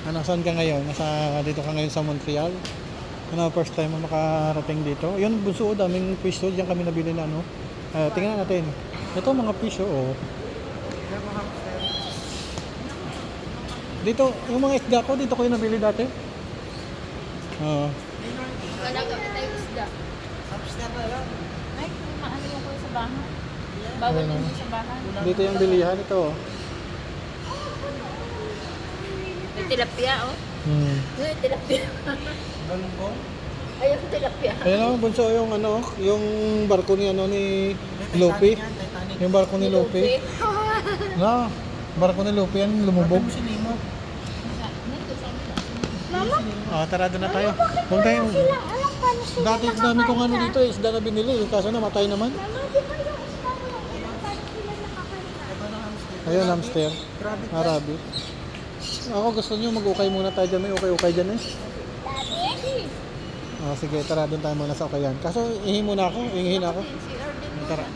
Ano, saan ka ngayon? Dito ka ngayon sa Montreal? Ano, first time mo makarating dito? Yun, bunso, daming fish doon. Diyan kami nabili na, ano. Tingnan natin. Ito, mga fish, oh. Dito, yung mga isda ko, dito ko yung nabili dati. Oo. Wala kami tayong isda. Ay, maano yung ko sa bahay. Bawal Ayun, yung sa bahay. Dito yung bilihan, ito. May tilapia, oh. May tilapia. Ayaw tilapia. Ayun ang bunso, yung ano, yung barko ni ano ni Luffy. Yung barko ni Luffy. Na, barko ni Luffy yan lumubog. Mama? Tara doon na tayo. Huwag tayo. Dati dami kong ano dito, isda na binili, kaso namatay naman. Ayun, hamster. Rabbit. Ako gusto nyo mag-ukay muna tayo dyan. May ukay-ukay dyan eh. Sige, tara doon tayo muna sa ukayan. Kaso ihi muna ako, ihihin ako. Tara.